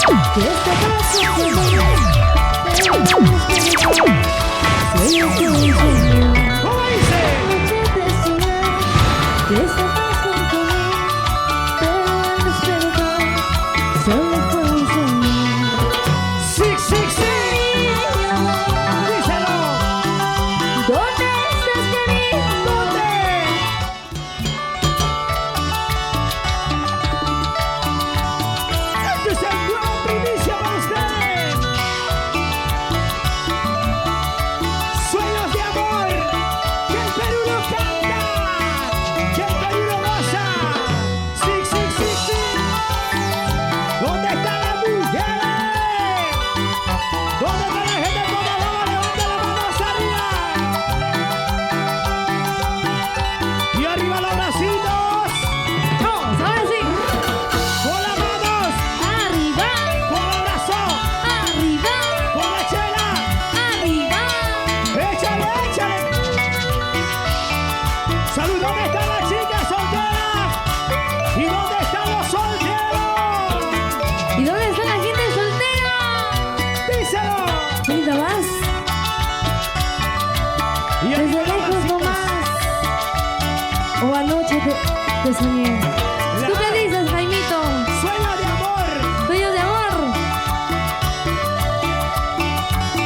Que esta paz conmigo, pero no sueño que un sueño. ¿Cómo dice? Noche de soñar, que esta paz conmigo, pero al despertar solo fue un sueño. Sí, sí, sí. Díselo. ¿Dónde estás, querido? ¿Dónde? Este es el nuevo primicia para ustedes. Sueños de amor. Que el Perú lo canta. Que el Perú lo goza. Sí, sí, sí, sí. ¿Dónde están las mujeres? ¿Dónde está la gente con la mano? Levanta las manos arriba. Y arriba los bracitos. Vamos, ahora sí. Con las manos. Arriba, Con el brazo. arriba, Con la chela. arriba. Échale, échale. Salud, ¿dónde están las chicas solteras? ¿Y dónde están los solteros? ¿Y dónde está la gente soltera? Díselo. Venga más, Y desde arriba los lejos bracitos. nomás. O anoche te soñé. ¿Tú qué dices, Jaimito? Sueño de amor. Sueños de amor.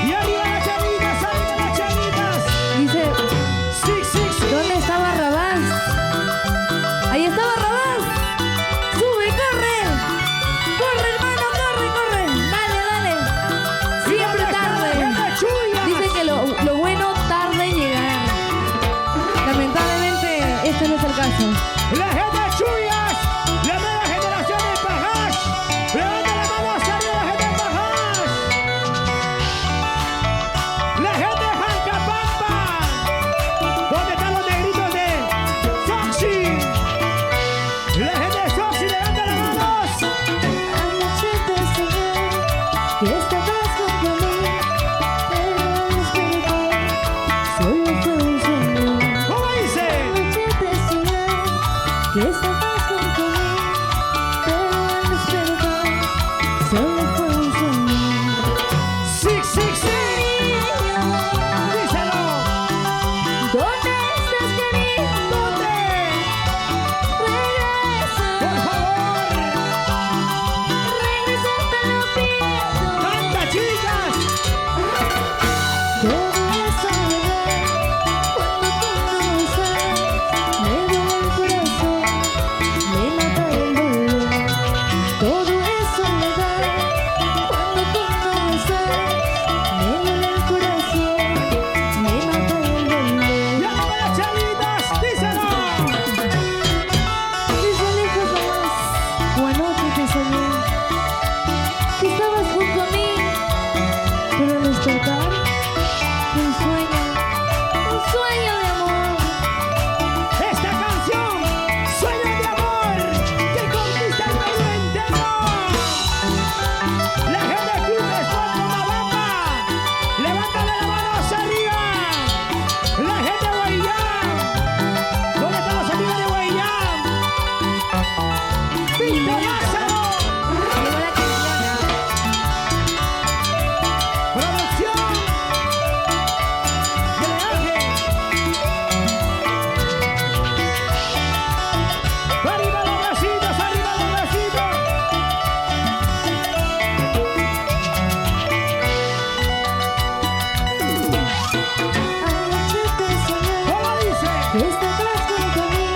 Y arriba las chelitas, arriba las chelitas. Dice, Sí, sí, sí. ¿dónde está Barrabás? Ahí está Barrabás. Sube, corre. Corre, hermano, corre, corre. Dale, dale. Siempre tarde. Dicen que lo bueno tarda en llegar. Lamentablemente, este no es el caso. La gente chuyas, la nueva generación de Pajas. Levanta la mano hacia arriba, la gente de Pajas. La gente de Jancapampa. ¿Dónde están los negritos de Soxy? La gente de Soxy, levanta las manos. Anoche te soñé que estabas junto a mí, pero al despertar solo fue un sueño. ¿Cómo dice? Anoche te soñé que estabas junto a mí, pero al despertar solo fue un sueño. Sí, sí, sí. Díselo. ¿Dónde estás, querido? ¿Dónde? Regresa, Por favor. regresa, te lo pido. Canta, chicas. Todo es soledad, cuando tú no estás, me duele el corazón, me mata el dolor. Todo es soledad, cuando tú no estás, me duele el corazón, me mata el dolor. Y arriba las chelitas, díselo. Desde lejos nomás, o anoche te soñé, que estabas junto a mí, pero al despertar, un sueño de amor. Esta canción, Sueños de Amor, que conquista el Perú entero. La gente de Club Sport Comabamba, levántale la mano hacia arriba. La gente de Guayán, ¿dónde están los amigos de Guayán? Víctor Lázaro, Llegó la canción. producción. Greaje. Arriba los bracitos, arriba los bracitos. Anoche te soñé ¿Cómo dice? que estabas junto a mí,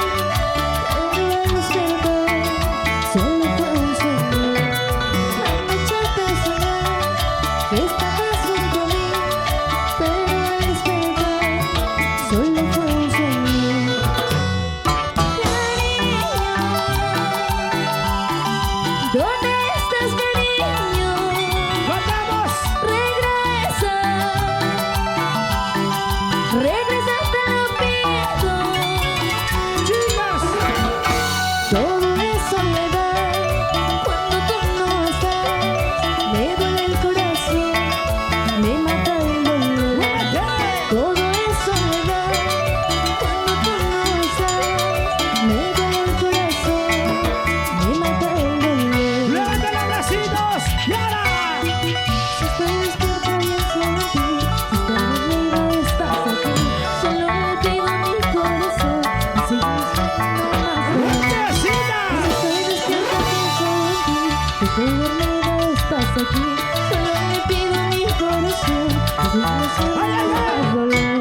pero al despertar solo fue un sueño. Anoche te soñé que estabas junto a mí, pero al despertar solo fue un sueño. Cariño, ¿dónde estás, cariño? ¡Vamos! Regresa, regresa, te lo pido. ¡Chicas! Todo es soledad, cuando tú no estás, me duele el corazón, me mata el dolor. Todo es soledad, cuando tú no estás, me duele el corazón, me mata el dolor. Si estoy dormida estás aquí, solo me pido mi corazón, que tu Ay, ay, ay. más dolor.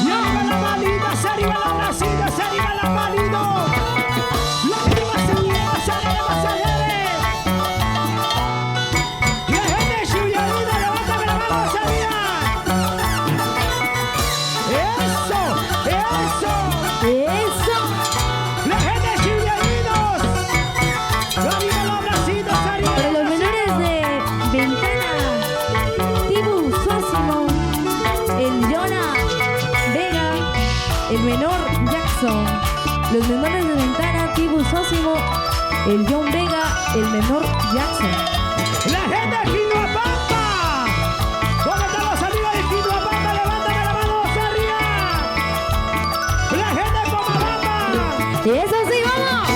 Y arriba la manita, se arriba la bracita, se arriba la manito. La arriba se lleva, se eleva, se eleve. La gente chulladita, levántame la mano hacia arriba. Eso, eso. ¡Eso! La gente chilladitos. Arriba la bracita, se arriba Para la los menores de Ventana, Tibu Sósimo, el Jonah Vega, el menor Jackson. Los menores de Ventana, Tibu Sósimo, el John Vega, el menor Jackson. La gente de Quinoapampa. ¿Dónde están los amigos de Quinoapampa? Levántame la mano hacia arriba. La gente de Comabamba. ¡Y eso sí, vamos!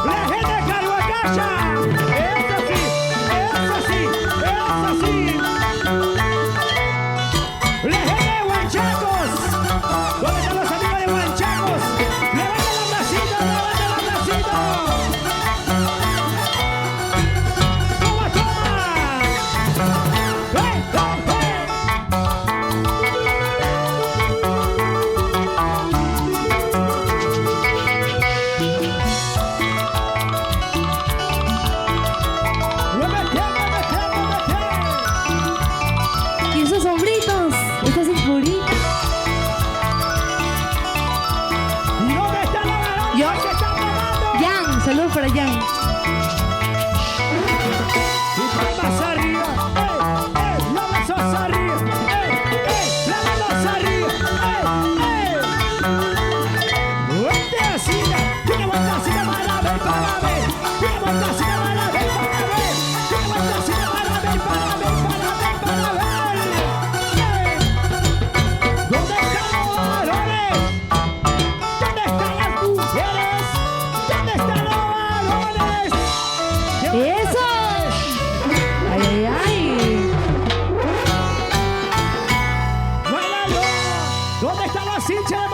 La gente de Caruacacha. Eso sí, eso sí, eso sí. La gente de Huanchacos. ¿Dónde están los amigos de Huanchacos? Levanten los bracitos, levanten los bracitos. ¡Toma, toma! ¡Hey, hey, hey! ¡Muévete, muévete, muévete! Y esos hombritos, esta cinturita. ¿Y dónde está la varona Yo. que está mamando? Jan, saludos para Jan. Y palmas arriba, la manos arriba, la manos arriba, Vente así, tiene vuelta así, para ver, tiene vuelta así, para ver, tiene vuelta así, para ver, ¿Dónde están los varones? ¿Dónde están las mujeres? ¿Dónde están los varones? ¡Eso! ¡Ay, ay, ay! ¡Muélalo! ¿Dónde están los hinchas de